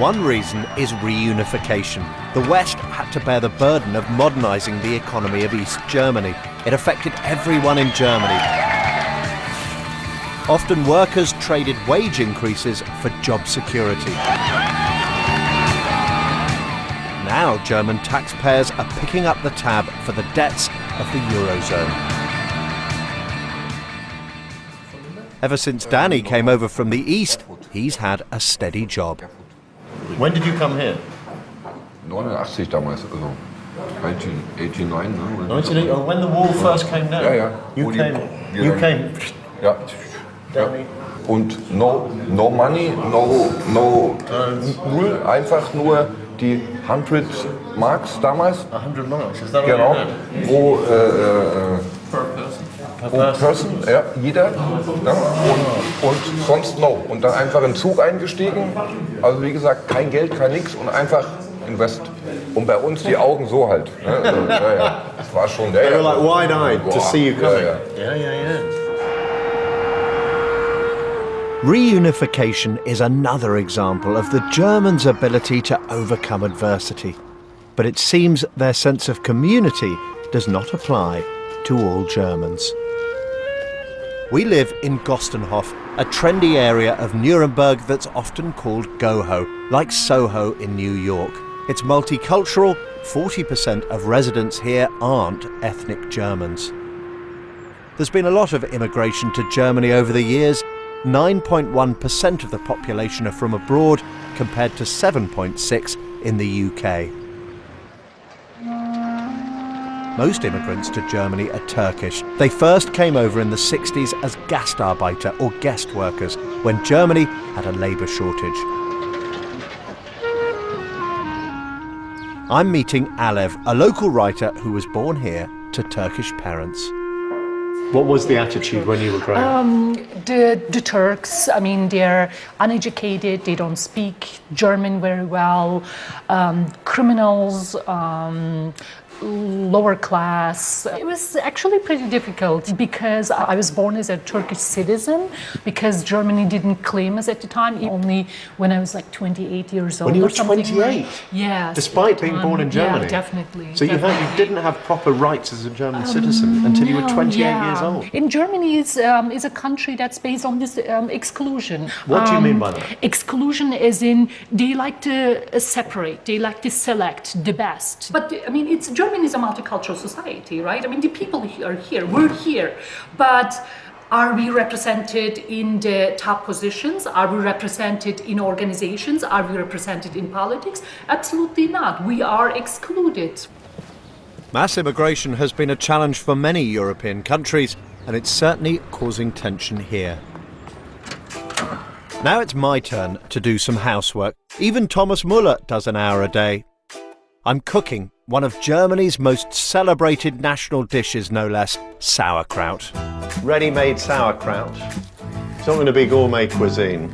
One reason is reunification. The West had to bear the burden of modernising the economy of East Germany. It affected everyone in Germany. Often workers traded wage increases for job security. Now German taxpayers are picking up the tab for the debts of the Eurozone. Ever since Danny came over from the East, he's had a steady job. When did you come here? 89 damals, also 1989. Ne? 1989, when the wall first came down? Ja, ja. You came. Ja. Ja. Und no money, no einfach nur die 100 Marks damals. 100 Marks, ist das genau, wo per person, ja, jeder, ja, und sonst no. Und dann einfach in den Zug eingestiegen, also wie gesagt, kein Geld, kein nix und einfach Invest. Und bei uns die Augen so halt. Ne? Also, ja. Das war schon der. They were like wide-eyed to see you coming. Ja. Reunification is another example of the Germans' ability to overcome adversity. But it seems their sense of community does not apply to all Germans. We live in Gostenhof, a trendy area of Nuremberg that's often called Goho, like Soho in New York. It's multicultural. 40% of residents here aren't ethnic Germans. There's been a lot of immigration to Germany over the years. 9.1% of the population are from abroad, compared to 7.6% in the UK. Most immigrants to Germany are Turkish. They first came over in the 60s as Gastarbeiter, or guest workers, when Germany had a labour shortage. I'm meeting Alev, a local writer who was born here to Turkish parents. What was the attitude when you were growing up? The Turks, I mean, they're uneducated, they don't speak German very well, criminals, lower class. It was actually pretty difficult because I was born as a Turkish citizen, because Germany didn't claim us at the time, only when I was like 28 years old. When you were or something. 28? Yeah. Despite being born in Germany? Yeah, definitely. So you didn't have proper rights as a German citizen until you were 28 years old? In Germany is a country that's based on this exclusion. What do you mean by that? Exclusion is in they like to separate, they like to select the best. But I mean, Germany is a multicultural society, right? I mean, the people are here, we're here, but are we represented in the top positions? Are we represented in organizations? Are we represented in politics? Absolutely not. We are excluded. Mass immigration has been a challenge for many European countries, and it's certainly causing tension here. Now it's my turn to do some housework. Even Thomas Müller does an hour a day. I'm cooking one of Germany's most celebrated national dishes, no less, sauerkraut. Ready-made sauerkraut. It's not going to be gourmet cuisine.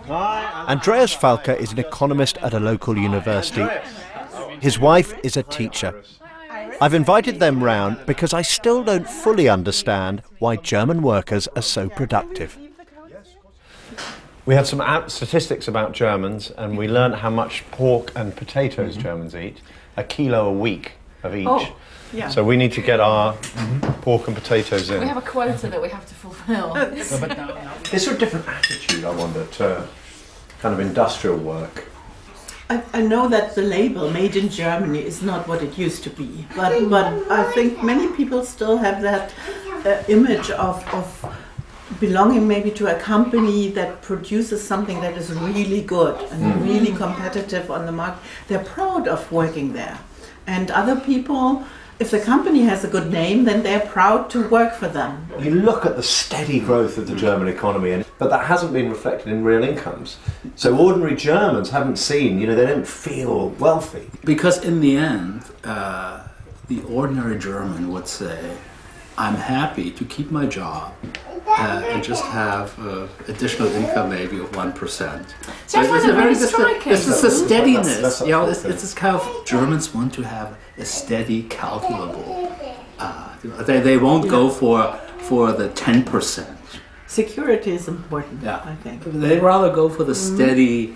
Andreas Falke is an economist at a local university. His wife is a teacher. I've invited them round because I still don't fully understand why German workers are so productive. We had some statistics about Germans, and we learned how much pork and potatoes Germans eat, a kilo a week of each. Oh, yeah. So we need to get our pork and potatoes in. We have a quota that we have to fulfill. Is there a different attitude, I wonder, to kind of industrial work? I know that the label "Made in Germany" is not what it used to be, but I think many people still have that image of belonging maybe to a company that produces something that is really good and really competitive on the market. They're proud of working there. And other people, if the company has a good name, then they're proud to work for them. You look at the steady growth of the German economy, but that hasn't been reflected in real incomes. So ordinary Germans haven't seen, they don't feel wealthy. Because in the end, the ordinary German would say, I'm happy to keep my job and just have additional income maybe of 1%. So it's a very striking. This is a steadiness. It's this kind of Germans want to have a steady, calculable. They won't go for the 10%. Security is important, I think. They rather go for the steady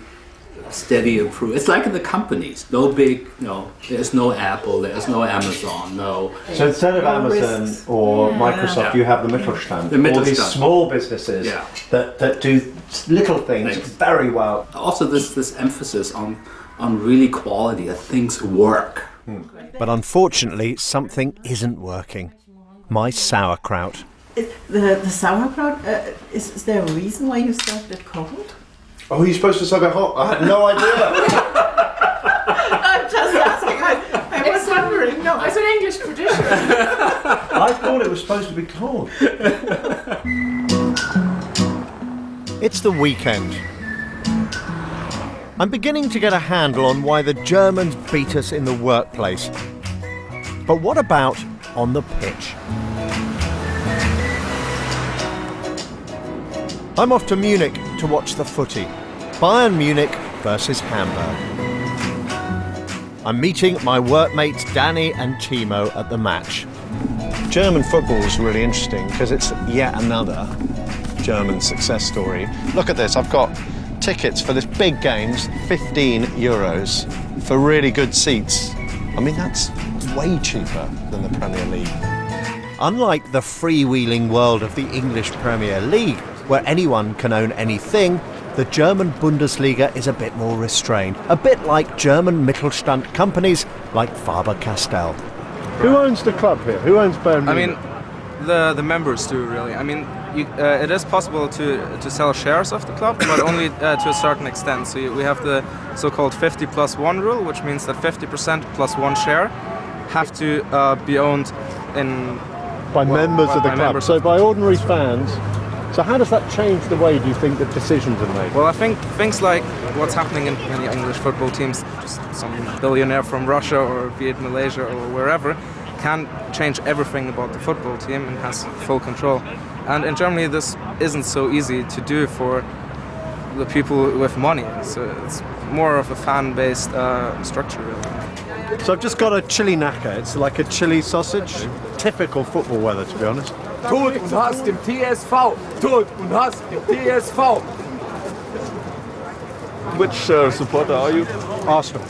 improve. It's like in the companies. No big, there's no Apple, there's no Amazon, no. So instead of Amazon or Microsoft, you have the Mittelstand. All these small businesses that do little things very well. Also this emphasis on really quality, that things work. But unfortunately, something isn't working. My sauerkraut. The sauerkraut, is there a reason why you served it cold? Oh, you're supposed to serve it hot? I had no idea. I'm just asking. I was wondering. No, it's an English tradition. I thought it was supposed to be cold. It's the weekend. I'm beginning to get a handle on why the Germans beat us in the workplace. But what about on the pitch? I'm off to Munich to watch the footy. Bayern Munich versus Hamburg. I'm meeting my workmates Danny and Timo at the match. German football is really interesting because it's yet another German success story. Look at this, I've got tickets for this big games, 15 euros for really good seats. I mean, that's way cheaper than the Premier League. Unlike the freewheeling world of the English Premier League, where anyone can own anything, the German Bundesliga is a bit more restrained, a bit like German Mittelstand companies like Faber-Castell. Who owns the club here? Who owns Bayern Munich? I mean, the members do, really. I mean, it is possible to sell shares of the club, but only to a certain extent. So we have the so-called 50+1 rule, which means that 50% plus one share have to be owned by members of the club. So by ordinary fans. So how does that change the way, do you think, that decisions are made? Well, I think things like what's happening in many English football teams, just some billionaire from Russia or be it Malaysia or wherever, can change everything about the football team and has full control. And in Germany, this isn't so easy to do for the people with money. So it's more of a fan-based structure, really. So I've just got a chili knacker. It's like a chili sausage. Typical football weather, to be honest. Tod und Hass dem TSV! Tod und Hass dem TSV! Which supporter are you? Arsenal.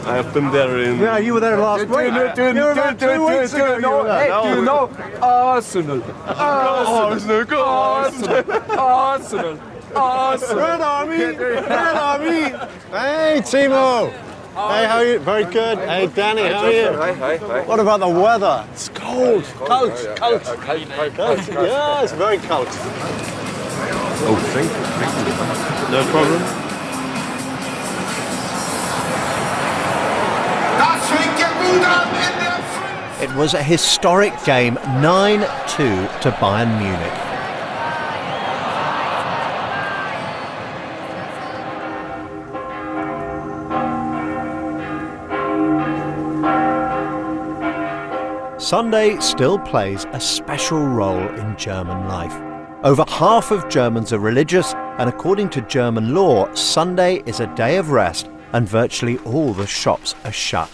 I have been there in... Yeah, you were there last week. Do you know Arsenal? Arsenal! Red Army! Red Army! Hey, Timo! Hey, how are you? Very good. Hey, Danny, how are you? Hi. What about the weather? It's cold. Cold. Yeah, it's very cold. Oh, thank you. No problem. It was a historic game, 9-2 to Bayern Munich. Sunday still plays a special role in German life. Over half of Germans are religious, and according to German law, Sunday is a day of rest and virtually all the shops are shut.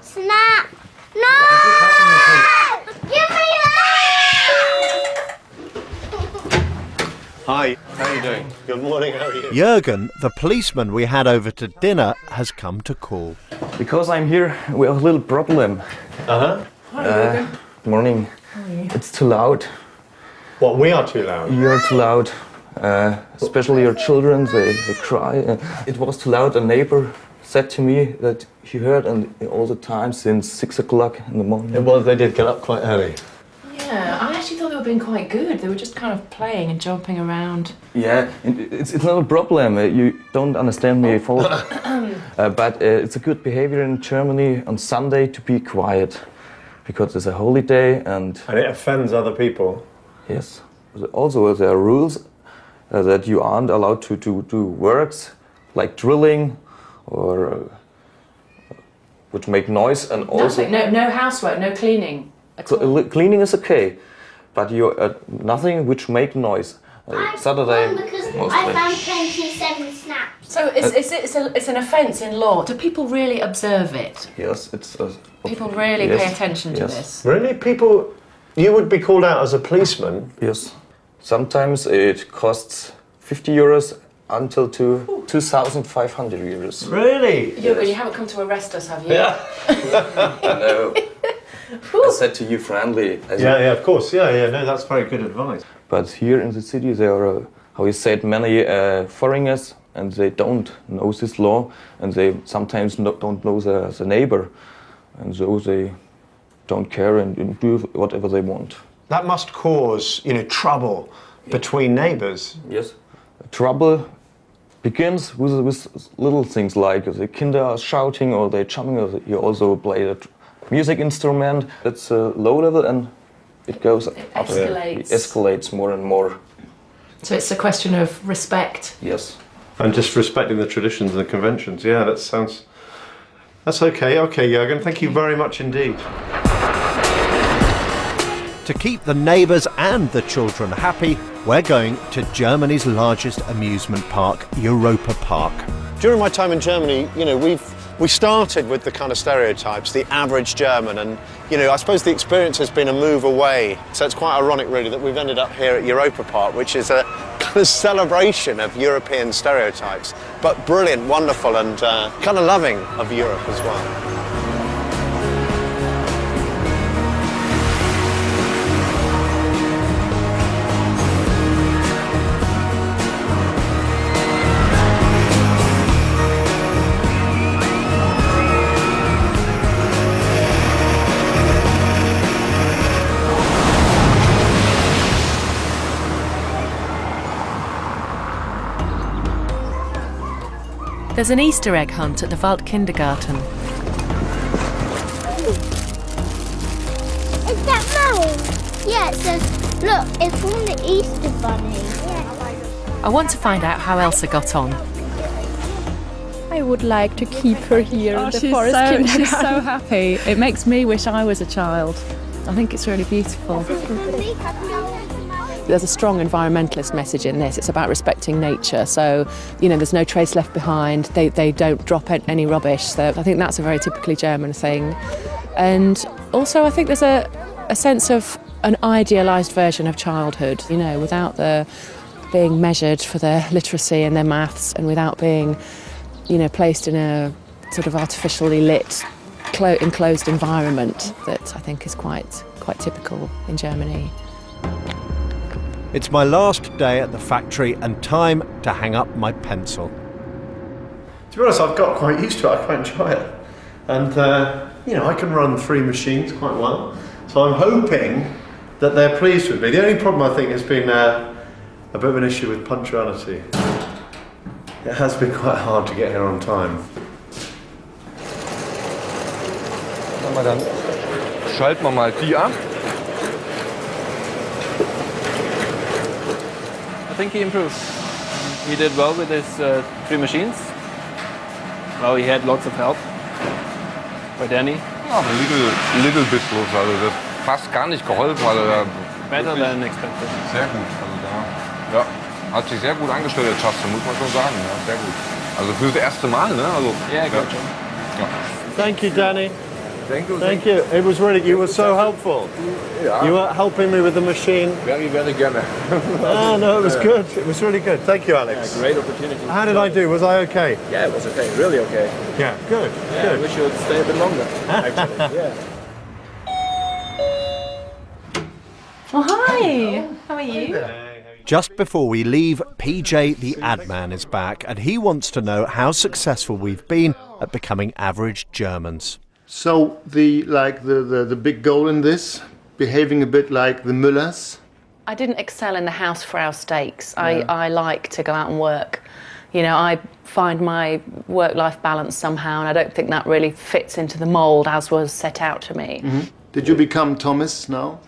Snap! No! Give me that! Hi, how are you doing? Good morning, how are you? Jürgen, the policeman we had over to dinner, has come to call. Because I'm here, we have a little problem. Hi, Jürgen. Good morning. How are you? It's too loud. What, we are too loud? You're too loud. Especially your children, they cry. It was too loud. A neighbor said to me that he heard all the time since 6 o'clock in the morning. It was, they did get up quite early. Yeah, I actually thought they were being quite good. They were just kind of playing and jumping around. Yeah, it's not a problem. You don't understand me fully. But it's a good behavior in Germany on Sunday to be quiet. Because it's a holy day and it offends other people. Yes. Also, there are rules that you aren't allowed to do works like drilling or which make noise and also... No housework, no cleaning at all. Cleaning is okay, but you nothing which make noise. Saturday Because I found 27 snaps. So it's an offence in law. Do people really observe it? Yes, it's... People really pay attention to this? Really? People... You would be called out as a policeman? Yes. Sometimes it costs 50 euros until 2,500 euros. Really? Jürgen, you haven't come to arrest us, have you? Yeah. No. I said to you friendly. Yeah, of course. Yeah, no, that's very good advice. But here in the city there are, how you said, many foreigners and they don't know this law and they sometimes don't know the neighbor and so they don't care and do whatever they want. That must cause, trouble between neighbours. Yes. Trouble begins with little things like the kinder are shouting or they're jumping or you also play a music instrument. It's low level and it goes up. It escalates more and more. So it's a question of respect. Yes. And just respecting the traditions and the conventions. Yeah, that's okay. Okay, Jürgen, thank you very much indeed. To keep the neighbours and the children happy, we're going to Germany's largest amusement park, Europa Park. During my time in Germany, we started with the kind of stereotypes, the average German, and I suppose the experience has been a move away. So it's quite ironic, really, that we've ended up here at Europa Park, which is a kind of celebration of European stereotypes, but brilliant, wonderful, and kind of loving of Europe as well. There's an Easter egg hunt at the Wald Kindergarten. Is that mine? Yeah, it says, look, it's from the Easter Bunny. I want to find out how Elsa got on. I would like to keep her here in the she's forest so, kindergarten. she's so happy. It makes me wish I was a child. I think it's really beautiful. There's a strong environmentalist message in this. It's about respecting nature. So, you know, there's no trace left behind. They don't drop any rubbish. So I think that's a very typically German thing. And also I think there's a sense of an idealised version of childhood, you know, without the being measured for their literacy and their maths, and without being, you know, placed in a sort of artificially lit, enclosed environment that I think is quite typical in Germany. It's my last day at the factory and time to hang up my pencil. To be honest, I've got quite used to it. I quite enjoy it. And, you know, I can run 3 machines quite well. So I'm hoping that they're pleased with me. The only problem, I think, has been a bit of an issue with punctuality. It has been quite hard to get here on time. Dann schalten wir mal die ab. I think he improved. He did well with his 3 machines. Well, he had lots of help by Danny. Ja, little bit bloß, also das fast gar nicht geholfen. Also Better than expected. Sehr gut. Also ja, hat sich sehr gut angestellt, der Justin, muss man schon sagen. Ja, sehr gut. Also für das erste Mal, ne? Also, yeah, good job. Ja. Thank you, Danny. Thank you. Thank you. It was really, you were so helpful. Yeah. You were helping me with the machine. Very, very gerne. No, it was good. It was really good. Thank you, Alex. Yeah, great opportunity. How did I do? Was I okay? Yeah, it was okay. Really okay. Yeah, good. Yeah, good. we should stay a bit longer, actually. Yeah. Oh, hi. How are you? Just before we leave, PJ the ad man is back, and he wants to know how successful we've been at becoming average Germans. So the big goal in this, behaving a bit like the Müllers. I didn't excel in the housefrau stakes. I like to go out and work. You know, I find my work-life balance somehow, and I don't think that really fits into the mould as was set out to me. Mm-hmm. Did you become Thomas now?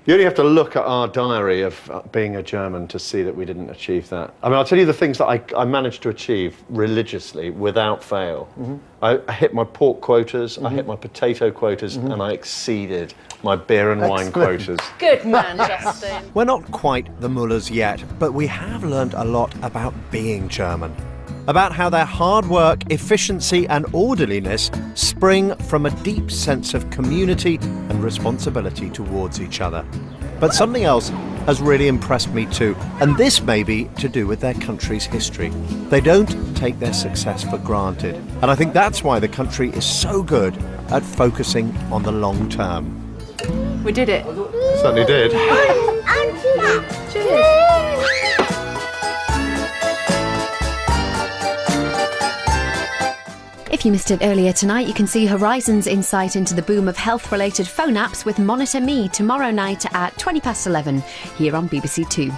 You only have to look at our diary of being a German to see that we didn't achieve that. I mean, I'll tell you the things that I managed to achieve religiously, without fail. Mm-hmm. I hit my pork quotas, I hit my potato quotas, and I exceeded my beer and wine quotas. Good man, Justin. We're not quite the Müllers yet, but we have learned a lot about being German. About how their hard work, efficiency and orderliness spring from a deep sense of community and responsibility towards each other. But something else has really impressed me too, and this may be to do with their country's history. They don't take their success for granted, and I think that's why the country is so good at focusing on the long term. We did it. Certainly did. Cheers. If you missed it earlier tonight, you can see Horizon's insight into the boom of health-related phone apps with Monitor Me tomorrow night at 11:20 here on BBC Two.